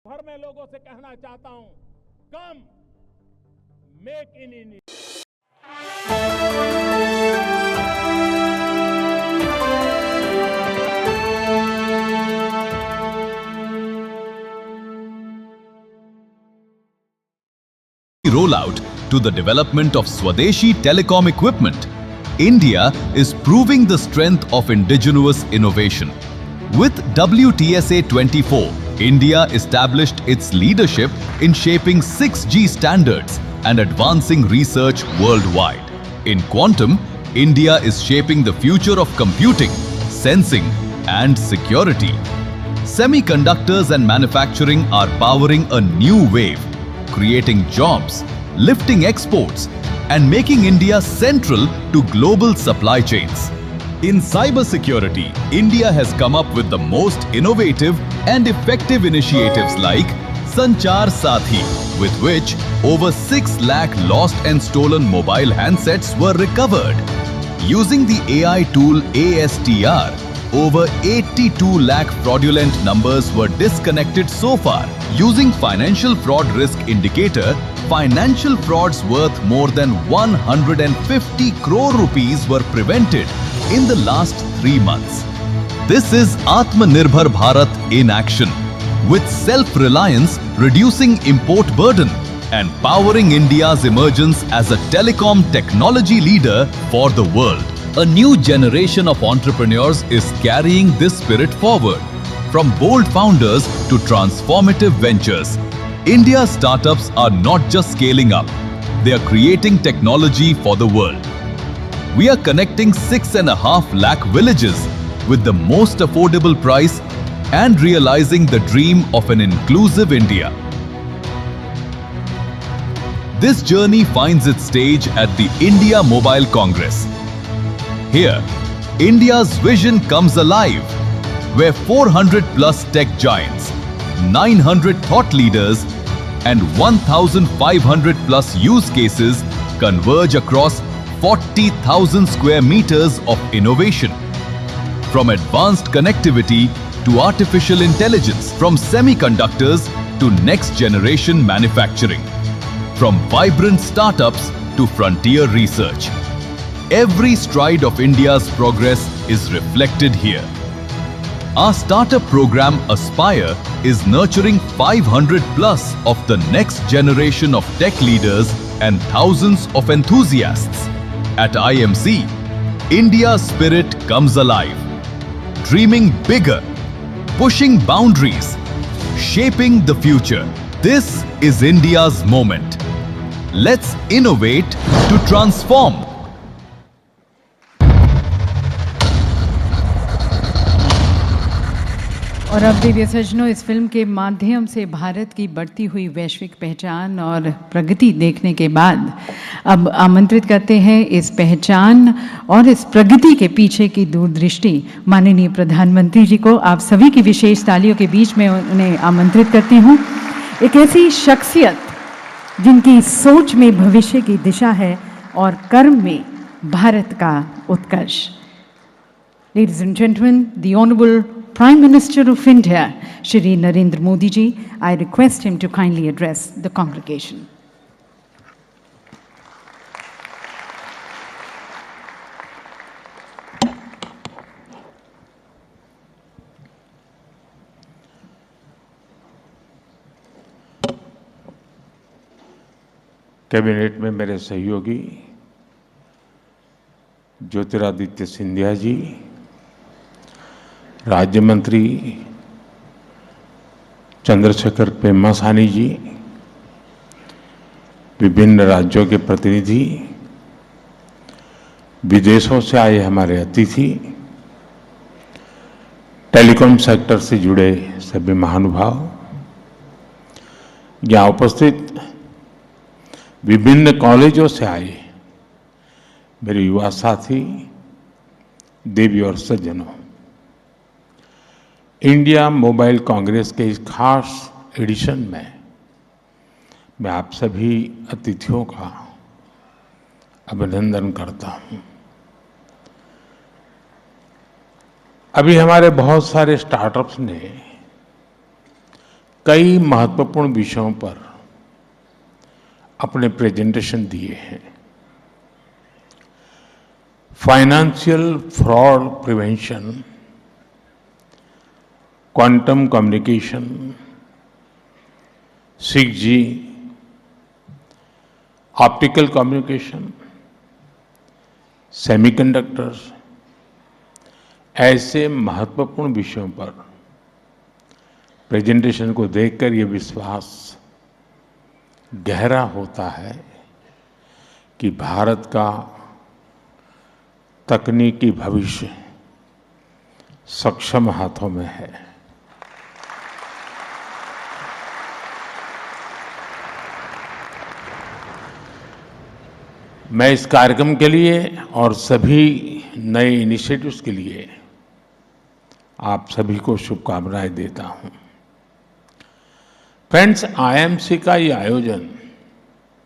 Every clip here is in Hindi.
भर में लोगों से कहना चाहता हूं, कम make in India. Rollout to the development of Swadeshi telecom equipment, India is proving the strength of indigenous innovation. With WTSA 24, India established its leadership in shaping 6G standards and advancing research worldwide. In quantum, India is shaping the future of computing, sensing, and security. Semiconductors and manufacturing are powering a new wave, creating jobs, lifting exports, and making India central to global supply chains. In cybersecurity, India has come up with the most innovative and effective initiatives like Sanchar Sathi, with which over 6 lakh lost and stolen mobile handsets were recovered. Using the AI tool ASTR, over 82 lakh fraudulent numbers were disconnected so far. Using financial fraud risk indicator, financial frauds worth more than 150 crore rupees were prevented in the last 3 months. This is Atmanirbhar Bharat in action, with self-reliance reducing import burden and powering India's emergence as a telecom technology leader for the world. A new generation of entrepreneurs is carrying this spirit forward. From bold founders to transformative ventures, India's startups are not just scaling up, they are creating technology for the world. We are connecting 6.5 lakh villages with the most affordable price and realizing the dream of an inclusive India. This journey finds its stage at the India Mobile Congress. Here, India's vision comes alive, where 400 plus tech giants, 900 thought leaders, and 1,500 plus use cases converge across 40,000 square meters of innovation. From advanced connectivity to artificial intelligence, from semiconductors to next generation manufacturing, from vibrant startups to frontier research. Every stride of India's progress is reflected here. Our startup program Aspire is nurturing 500 plus of the next generation of tech leaders and thousands of enthusiasts. At IMC, India's spirit comes alive, dreaming bigger, pushing boundaries, shaping the future. This is India's moment. Let's innovate to transform. और अब प्रिय सज्जनों, इस फिल्म के माध्यम से भारत की बढ़ती हुई वैश्विक पहचान और प्रगति देखने के बाद अब आमंत्रित करते हैं इस पहचान और इस प्रगति के पीछे की दूरदृष्टि माननीय प्रधानमंत्री जी को। आप सभी की विशेष तालियों के बीच में उन्हें आमंत्रित करती हूँ। एक ऐसी शख्सियत जिनकी सोच में भविष्य की दिशा है और कर्म में भारत का उत्कर्ष। Ladies and gentlemen, the Honorable Prime Minister of India, Shri Narendra Modi ji, I request him to kindly address the congregation. Cabinet में मेरे सहयोगी ज्योतिरादित्य सिंधिया जी, राज्य मंत्री चंद्रशेखर पेम्मासानी जी, विभिन्न राज्यों के प्रतिनिधि, विदेशों से आए हमारे अतिथि, टेलीकॉम सेक्टर से जुड़े सभी महानुभाव, यहाँ उपस्थित विभिन्न कॉलेजों से आए मेरे युवा साथी, देवी और सज्जनों, इंडिया मोबाइल कांग्रेस के इस खास एडिशन में मैं आप सभी अतिथियों का अभिनंदन करता हूं। अभी हमारे बहुत सारे स्टार्टअप्स ने कई महत्वपूर्ण विषयों पर अपने प्रेजेंटेशन दिए हैं। Financial fraud prevention, quantum communication, 6G, optical communication, semiconductors, ऐसे महत्वपूर्ण विषयों पर प्रेजेंटेशन को देखकर ये विश्वास गहरा होता है कि भारत का तकनीकी भविष्य सक्षम हाथों में है। मैं इस कार्यक्रम के लिए और सभी नए इनिशिएटिव्स के लिए आप सभी को शुभकामनाएं देता हूं। फ्रेंड्स, आईएमसी का ये आयोजन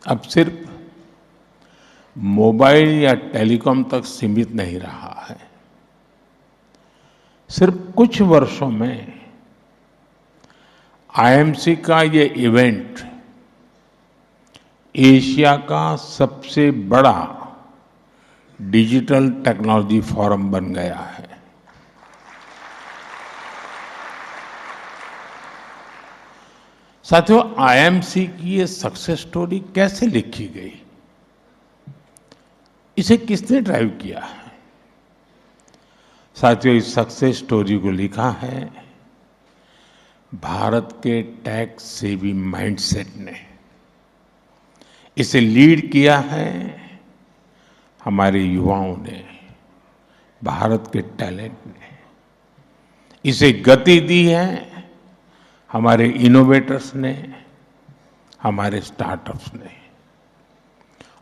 अब सिर्फ मोबाइल या टेलीकॉम तक सीमित नहीं रहा है। सिर्फ कुछ वर्षों में आईएमसी का ये इवेंट एशिया का सबसे बड़ा डिजिटल टेक्नोलॉजी फोरम बन गया है। साथियों, आईएमसी की ये सक्सेस स्टोरी कैसे लिखी गई, इसे किसने ड्राइव किया है? साथियों, इस सक्सेस स्टोरी को लिखा है भारत के टेक सेवी माइंडसेट ने। इसे लीड किया है हमारे युवाओं ने, भारत के टैलेंट ने। इसे गति दी है हमारे इनोवेटर्स ने, हमारे स्टार्टअप्स ने।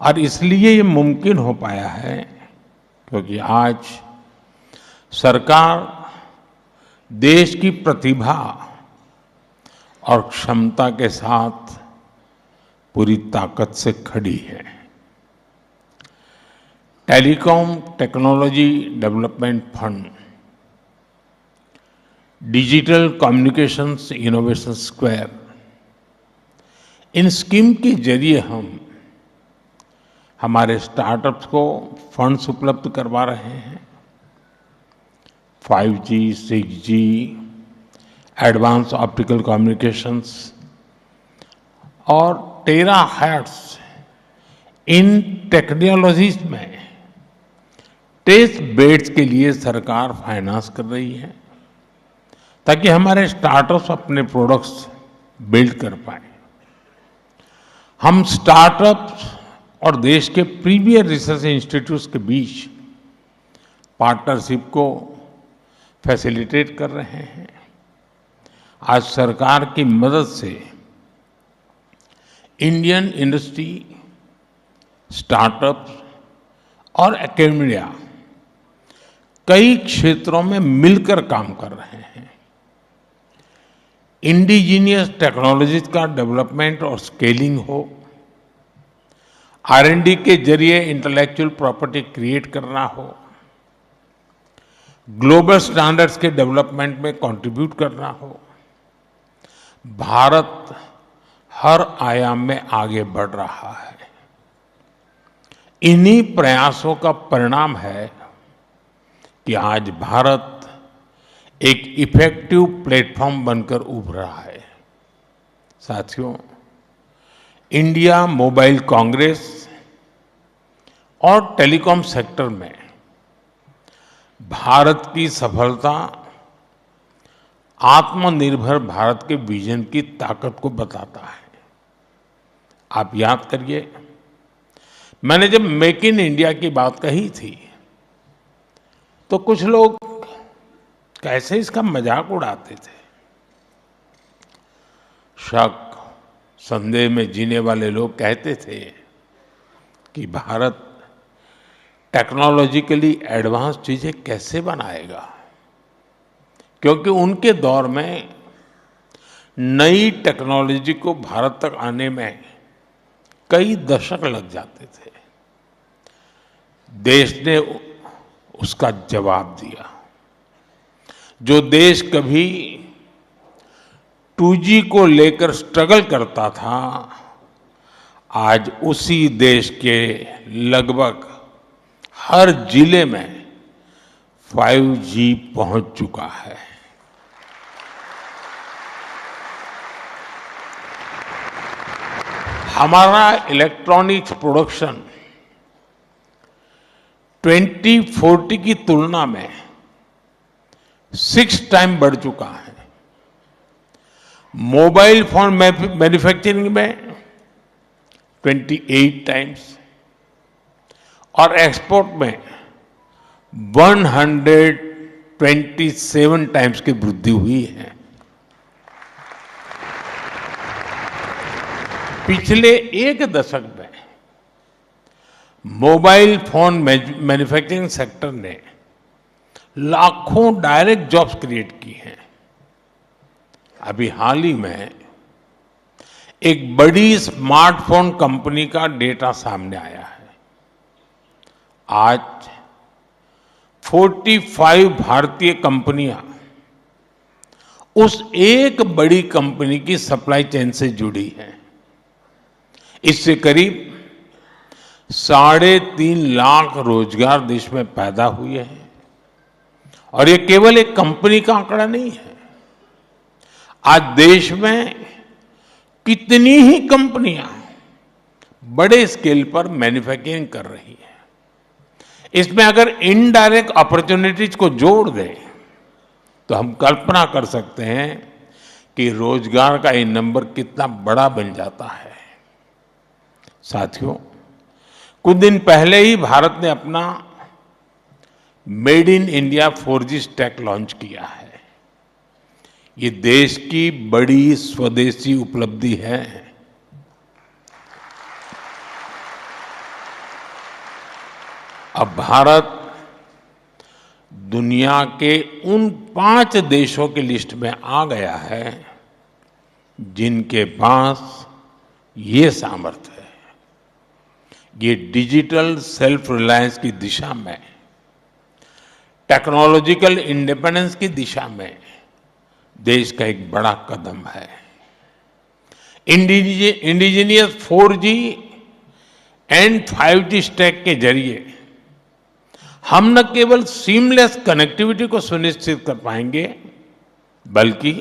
और इसलिए ये मुमकिन हो पाया है क्योंकि आज सरकार देश की प्रतिभा और क्षमता के साथ पूरी ताकत से खड़ी है। Telecom technology development fund, digital communications innovation square, इन स्कीम के जरिए हम हमारे स्टार्टअप्स को फंड्स उपलब्ध करवा रहे हैं। 5G, 6G, advance optical communications और टेराहर्ट्ज, इन टेक्नोलॉजीज में टेस्ट बेड्स के लिए सरकार फाइनेंस कर रही है ताकि हमारे स्टार्टअप्स अपने प्रोडक्ट्स बिल्ड कर पाए। हम स्टार्टअप्स और देश के प्रीमियर रिसर्च इंस्टीट्यूट्स के बीच पार्टनरशिप को फैसिलिटेट कर रहे हैं। आज सरकार की मदद से इंडियन इंडस्ट्री, स्टार्टअप्स और एकेडमिया कई क्षेत्रों में मिलकर काम कर रहे हैं। इंडिजीनियस टेक्नोलॉजीज का डेवलपमेंट और स्केलिंग हो, R&D के जरिए इंटेलेक्चुअल प्रॉपर्टी क्रिएट करना हो, ग्लोबल स्टैंडर्ड्स के डेवलपमेंट में कंट्रीब्यूट करना हो, भारत हर आयाम में आगे बढ़ रहा है। इन्हीं प्रयासों का परिणाम है कि आज भारत एक इफेक्टिव प्लेटफॉर्म बनकर उभरा है। साथियों, इंडिया मोबाइल कांग्रेस और टेलीकॉम सेक्टर में भारत की सफलता आत्मनिर्भर भारत के विजन की ताकत को बताता है। आप याद करिए, मैंने जब मेक इन इंडिया की बात कही थी तो कुछ लोग कैसे इसका मजाक उड़ाते थे। शक संदेह में जीने वाले लोग कहते थे कि भारत टेक्नोलॉजिकली एडवांस चीजें कैसे बनाएगा, क्योंकि उनके दौर में नई टेक्नोलॉजी को भारत तक आने में कई दशक लग जाते थे। देश ने उसका जवाब दिया। जो देश कभी 2G को लेकर स्ट्रगल करता था, आज उसी देश के लगभग हर जिले में 5G पहुंच चुका है। हमारा इलेक्ट्रॉनिक्स प्रोडक्शन 2040 की तुलना में 6 टाइम बढ़ चुका है। मोबाइल फोन मैन्युफैक्चरिंग में 28 टाइम्स और एक्सपोर्ट में 127 टाइम्स की वृद्धि हुई है। पिछले एक दशक में मोबाइल फोन मैन्युफैक्चरिंग सेक्टर ने लाखों डायरेक्ट जॉब्स क्रिएट की हैं। अभी हाल ही में एक बड़ी स्मार्टफोन कंपनी का डेटा सामने आया है। आज 45 भारतीय कंपनियां उस एक बड़ी कंपनी की सप्लाई चेन से जुड़ी हैं। इससे करीब 3.5 लाख रोजगार देश में पैदा हुए हैं। और ये केवल एक कंपनी का आंकड़ा नहीं है। आज देश में कितनी ही कंपनियां बड़े स्केल पर मैन्युफैक्चरिंग कर रही हैं। इसमें अगर इनडायरेक्ट अपॉर्चुनिटीज को जोड़ दें तो हम कल्पना कर सकते हैं कि रोजगार का ये नंबर कितना बड़ा बन जाता है। साथियों, कुछ दिन पहले ही भारत ने अपना made in India 4G stack launch किया है। ये देश की बड़ी स्वदेशी उपलब्धि है। अब भारत दुनिया के उन 5 देशों की लिस्ट में आ गया है जिनके पास ये सामर्थ्य है। ये डिजिटल सेल्फ रिलायंस की दिशा में, टेक्नोलॉजिकल इंडिपेंडेंस की दिशा में देश का एक बड़ा कदम है। Indigenous 4G and 5G stack के जरिए हम न केवल सीमलेस कनेक्टिविटी को सुनिश्चित कर पाएंगे, बल्कि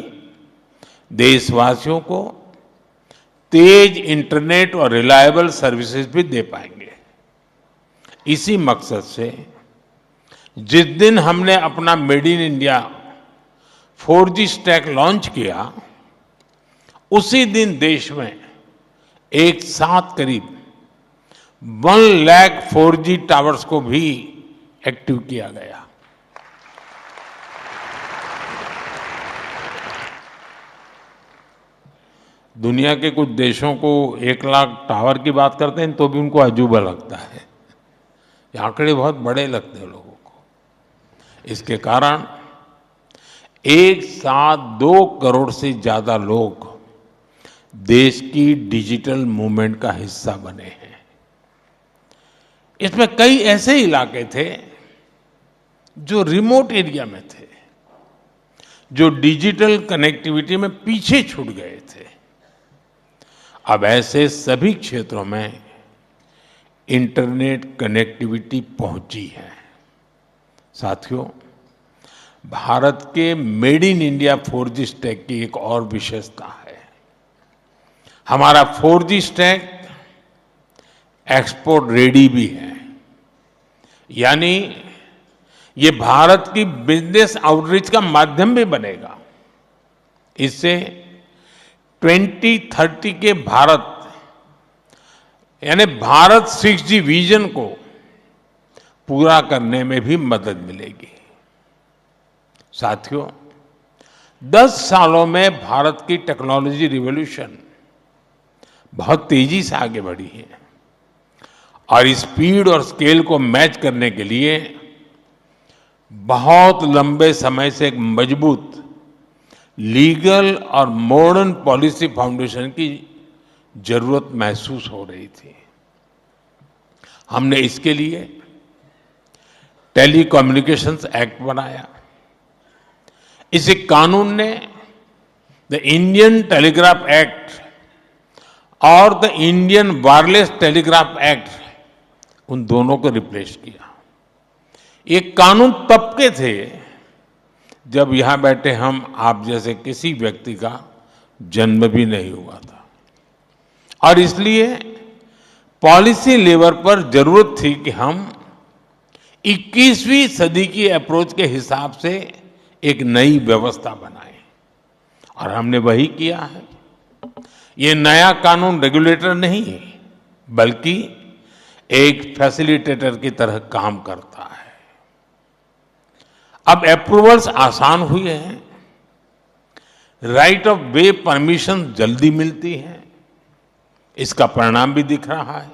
देशवासियों को तेज इंटरनेट और रिलायबल सर्विसेज भी दे पाएंगे। इसी मकसद से जिस दिन हमने अपना made in India 4G stack launch किया, उसी दिन देश में एक साथ करीब 1 लाख 4G टावर्स को भी एक्टिव किया गया। दुनिया के कुछ देशों को 1 लाख टावर की बात करते हैं तो भी उनको अजूबा लगता है। ये आंकड़े बहुत बड़े लगते हैं लोगों को। इसके कारण एक साथ 2 करोड़ से ज्यादा लोग देश की डिजिटल मूवमेंट का हिस्सा बने हैं। इसमें कई ऐसे इलाके थे जो रिमोट एरिया में थे, जो डिजिटल कनेक्टिविटी में पीछे छूट गए थे। अब ऐसे सभी क्षेत्रों में इंटरनेट कनेक्टिविटी पहुंची है। साथियों, भारत के made in India 4G stack की एक और विशेषता है। हमारा 4G स्टैक एक्सपोर्ट रेडी भी है। यानी ये भारत की बिजनेस आउटरीच का माध्यम भी बनेगा। इससे 2030 के भारत यानी भारत 6G विजन को पूरा करने में भी मदद मिलेगी। साथियों, 10 सालों में भारत की टेक्नोलॉजी रिवॉल्यूशन बहुत तेजी से आगे बढ़ी है और स्पीड और स्केल को मैच करने के लिए बहुत लंबे समय से एक मजबूत लीगल और मॉडर्न पॉलिसी फाउंडेशन की जरूरत महसूस हो रही थी। हमने इसके लिए टेलीकम्युनिकेशंस एक्ट बनाया। इस कानून ने द इंडियन टेलीग्राफ एक्ट और the Indian wireless telegraph act, उन दोनों को रिप्लेस किया। ये कानून तब के थे जब यहां बैठे हम आप जैसे किसी व्यक्ति का जन्म भी नहीं हुआ था, और इसलिए पॉलिसी लेवल पर जरूरत थी कि हम 21वीं सदी की अप्रोच के हिसाब से एक नई व्यवस्था बनाएं, और हमने वही किया है। ये नया कानून रेगुलेटर नहीं, बल्कि एक फैसिलिटेटर की तरह काम करता है। अब अप्रूवल्स आसान हुए हैं, राइट ऑफ वे परमिशन जल्दी मिलती है, इसका परिणाम भी दिख रहा है।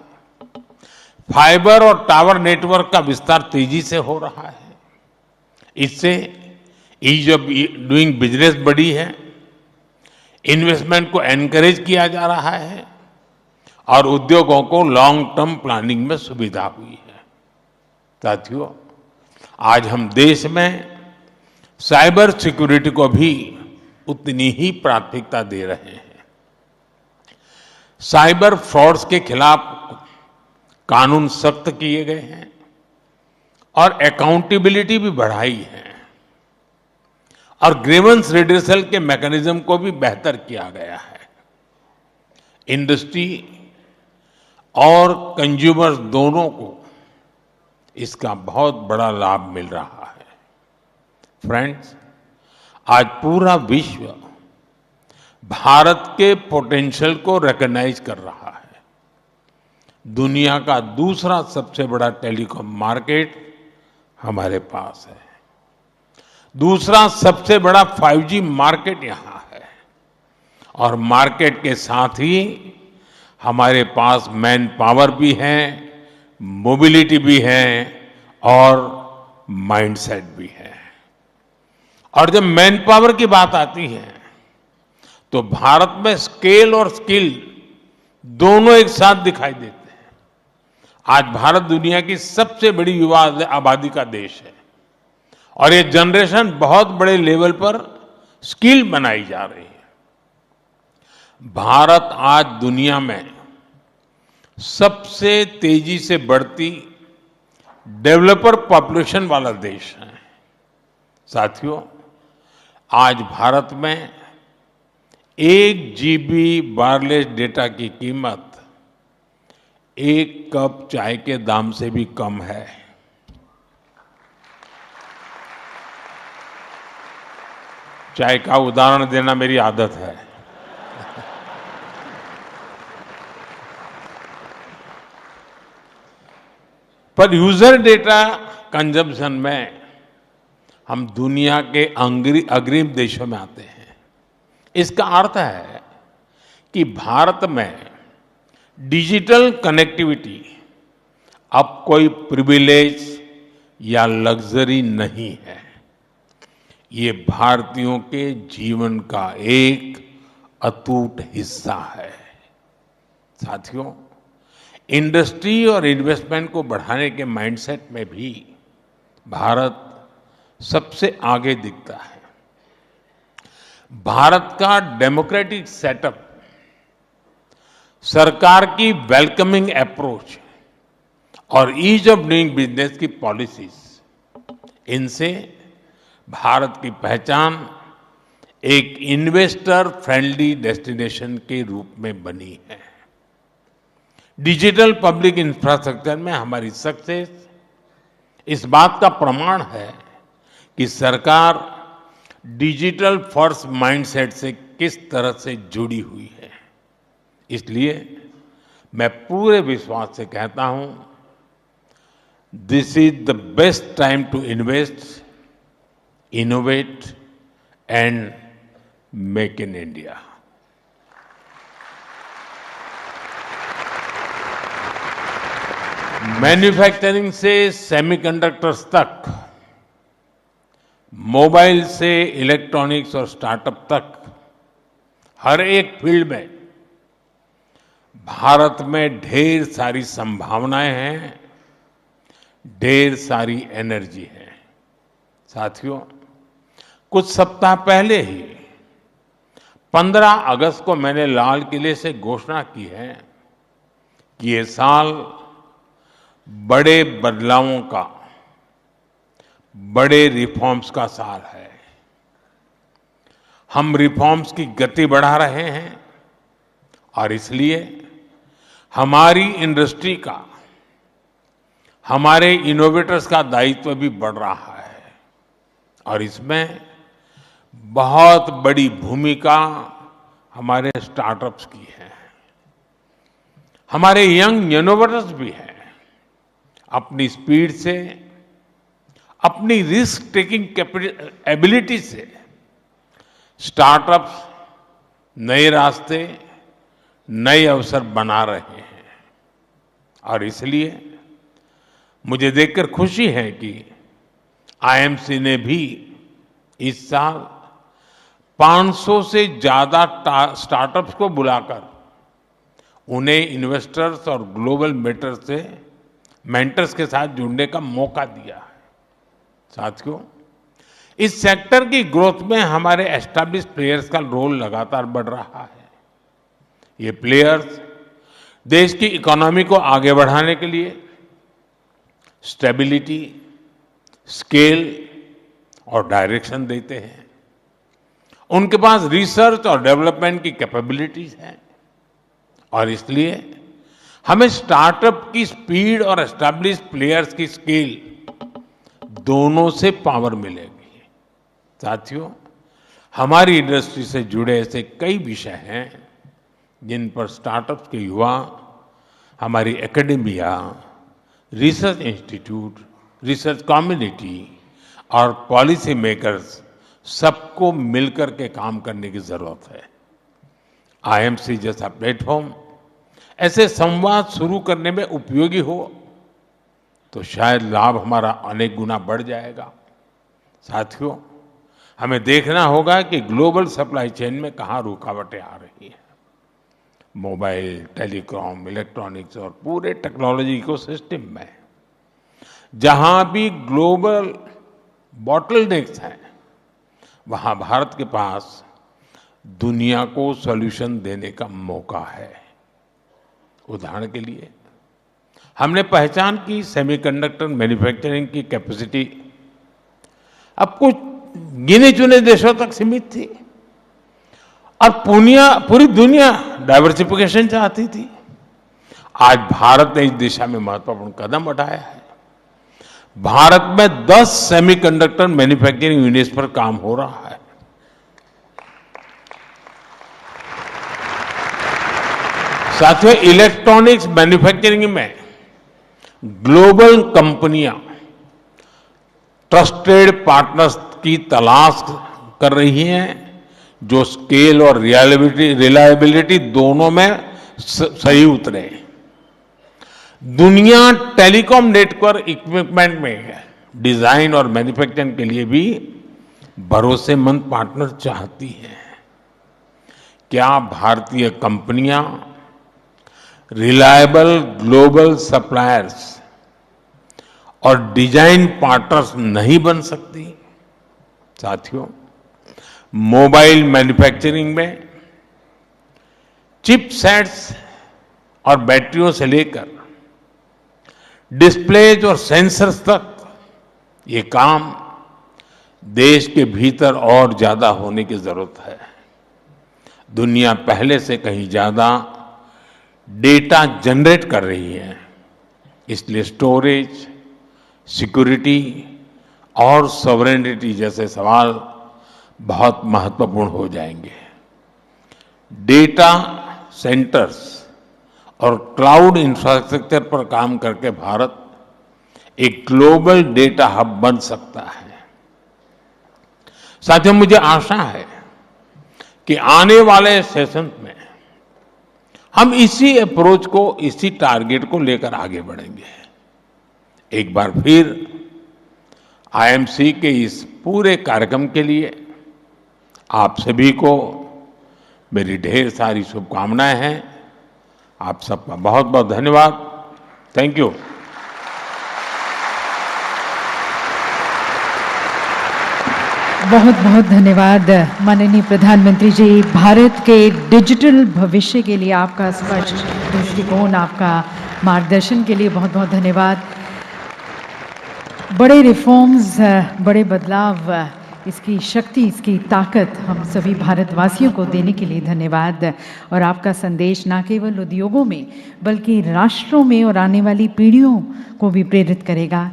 फाइबर और टावर नेटवर्क का विस्तार तेजी से हो रहा है, इससे ईज ऑफ डूइंग बिजनेस बढ़ी है, इन्वेस्टमेंट को एनकरेज किया जा रहा है, और उद्योगों को लॉन्ग टर्म प्लानिंग में सुविधा हुई है। साथियों, आज हम देश में साइबर सिक्योरिटी को भी उतनी ही प्राथमिकता दे रहे हैं। साइबर फ्रॉड्स के खिलाफ कानून सख्त किए गए हैं और अकाउंटेबिलिटी भी बढ़ाई है, और ग्रीवेंस रिड्रेसल के मैकेनिज्म को भी बेहतर किया गया है। इंडस्ट्री और कंज्यूमर्स दोनों को इसका बहुत बड़ा लाभ मिल रहा है। फ्रेंड्स, आज पूरा विश्व भारत के पोटेंशियल को रिकॉग्नाइज कर रहा है। दुनिया का दूसरा सबसे बड़ा टेलीकॉम मार्केट हमारे पास है, दूसरा सबसे बड़ा 5G मार्केट यहां है, और मार्केट के साथ ही हमारे पास मैन पावर भी है, मोबिलिटी भी है और माइंडसेट भी है। और जब मैन पावर की बात आती है तो भारत में स्केल और स्किल दोनों एक साथ दिखाई देते हैं। आज भारत दुनिया की सबसे बड़ी युवा आबादी का देश है, और ये जनरेशन बहुत बड़े लेवल पर स्किल बनाई जा रही है। भारत आज दुनिया में सबसे तेजी से बढ़ती डेवलपर पॉपुलेशन वाला देश है। साथियों, आज भारत में 1 GB वायरलेस डेटा की कीमत 1 कप चाय के दाम से भी कम है। चाय का उदाहरण देना मेरी आदत है। पर यूजर डेटा कंजम्पशन में हम दुनिया के अग्रिम देशों में आते हैं। इसका अर्थ है कि भारत में डिजिटल कनेक्टिविटी अब कोई प्रिविलेज या लग्जरी नहीं है, ये भारतीयों के जीवन का एक अटूट हिस्सा है। साथियों, इंडस्ट्री और इन्वेस्टमेंट को बढ़ाने के माइंडसेट में भी भारत सबसे आगे दिखता है। भारत का डेमोक्रेटिक सेटअप, सरकार की वेलकमिंग अप्रोच और ईज ऑफ डूइंग बिजनेस की पॉलिसीज, इनसे भारत की पहचान एक इन्वेस्टर फ्रेंडली डेस्टिनेशन के रूप में बनी है। डिजिटल पब्लिक इंफ्रास्ट्रक्चर में हमारी सक्सेस इस बात का प्रमाण है कि सरकार डिजिटल फर्स्ट माइंडसेट से किस तरह से जुड़ी हुई है। इसलिए मैं पूरे विश्वास से कहता हूं, this is the best time to invest, innovate and make in India. Manufacturing से सेमीकंडक्टर्स तक, मोबाइल से इलेक्ट्रॉनिक्स और स्टार्टअप तक, हर एक फील्ड में भारत में ढेर सारी संभावनाएं हैं, ढेर सारी एनर्जी है। साथियों, कुछ सप्ताह पहले ही 15 अगस्त को मैंने लाल किले से घोषणा की है कि ये साल बड़े बदलावों का, बड़े रिफॉर्म्स का साल है। हम रिफॉर्म्स की गति बढ़ा रहे हैं और इसलिए हमारी इंडस्ट्री का, हमारे इनोवेटर्स का दायित्व भी बढ़ रहा है और इसमें बहुत बड़ी भूमिका हमारे स्टार्टअप्स की है। हमारे यंग इनोवेटर्स भी हैं। अपनी स्पीड से, अपनी रिस्क टेकिंग एबिलिटी से स्टार्टअप्स नए रास्ते, नए अवसर बना रहे हैं और इसलिए मुझे देखकर खुशी है कि आईएमसी ने भी इस साल 500 से ज्यादा स्टार्टअप्स को बुलाकर उन्हें इन्वेस्टर्स और ग्लोबल मेंटर्स के साथ जुड़ने का मौका दिया है। साथियों, इस सेक्टर की ग्रोथ में हमारे एस्टैब्लिश्ड प्लेयर्स का रोल लगातार बढ़ रहा है। ये प्लेयर्स देश की इकोनॉमी को आगे बढ़ाने के लिए स्टेबिलिटी, स्केल और डायरेक्शन देते हैं। उनके पास रिसर्च और डेवलपमेंट की कैपेबिलिटीज हैं और इसलिए हमें स्टार्टअप की स्पीड और एस्टैब्लिश्ड प्लेयर्स की स्केल दोनों से पावर मिलेगी। साथियों, हमारी इंडस्ट्री से जुड़े ऐसे कई विषय हैं जिन पर स्टार्टअप्स के युवा, हमारी academia, research institute, research community और पॉलिसी मेकर्स सबको मिलकर के काम करने की जरूरत है। आईएमसी जैसा प्लेटफॉर्म ऐसे संवाद शुरू करने में उपयोगी हो तो शायद लाभ हमारा अनेक गुना बढ़ जाएगा। साथियों, हमें देखना होगा कि ग्लोबल सप्लाई चेन में कहाँ रुकावटें आ रही हैं। मोबाइल, टेलीकॉम, इलेक्ट्रॉनिक्स और पूरे टेक्नोलॉजी इकोसिस्टम में जहां भी ग्लोबल बॉटलनेक्स हैं, वहां भारत के पास दुनिया को सॉल्यूशन देने का मौका है। उदाहरण के लिए हमने पहचान की सेमीकंडक्टर मैन्युफैक्चरिंग की कैपेसिटी अब कुछ गिने चुने देशों तक सीमित थी और पूरी दुनिया डाइवर्सिफिकेशन चाहती थी। आज भारत ने इस दिशा में महत्वपूर्ण कदम उठाया है। भारत में 10 सेमीकंडक्टर मैन्युफैक्चरिंग यूनिट्स पर काम हो रहा है। साथियों, इलेक्ट्रॉनिक्स मैन्युफैक्चरिंग में ग्लोबल कंपनियां ट्रस्टेड पार्टनर्स की तलाश कर रही हैं जो स्केल और रिलायबिलिटी दोनों में सही उतरे। दुनिया टेलीकॉम नेटवर्क इक्विपमेंट में डिजाइन और मैन्युफैक्चरिंग के लिए भी भरोसेमंद पार्टनर चाहती है। क्या भारतीय कंपनियां रिलायबल ग्लोबल सप्लायर्स और डिजाइन पार्टनर्स नहीं बन सकती? साथियों, मोबाइल मैन्युफैक्चरिंग में चिप सेट्स और बैटरियों से लेकर डिस्प्लेज और सेंसर्स तक ये काम देश के भीतर और ज्यादा होने की जरूरत है। दुनिया पहले से कहीं ज्यादा डेटा जनरेट कर रही है, इसलिए स्टोरेज, सिक्योरिटी और सॉवरेनिटी जैसे सवाल बहुत महत्वपूर्ण हो जाएंगे। डेटा सेंटर्स और क्लाउड इंफ्रास्ट्रक्चर पर काम करके भारत एक ग्लोबल डेटा हब बन सकता है। साथियों, मुझे आशा है कि आने वाले सेशन में हम इसी अप्रोच को, इसी टारगेट को लेकर आगे बढ़ेंगे। एक बार फिर आईएमसी के इस पूरे कार्यक्रम के लिए आप सभी को मेरी ढेर सारी शुभकामनाएं हैं। आप सबका बहुत बहुत धन्यवाद। Thank you. बहुत बहुत धन्यवाद माननीय प्रधानमंत्री जी। भारत के डिजिटल भविष्य के लिए आपका स्पष्ट दृष्टिकोण, आपका मार्गदर्शन के लिए बहुत बहुत धन्यवाद। बड़े रिफॉर्म्स, बड़े बदलाव, इसकी शक्ति, इसकी ताकत हम सभी भारतवासियों को देने के लिए धन्यवाद। और आपका संदेश न केवल उद्योगों में बल्कि राष्ट्रों में और आने वाली पीढ़ियों को भी प्रेरित करेगा।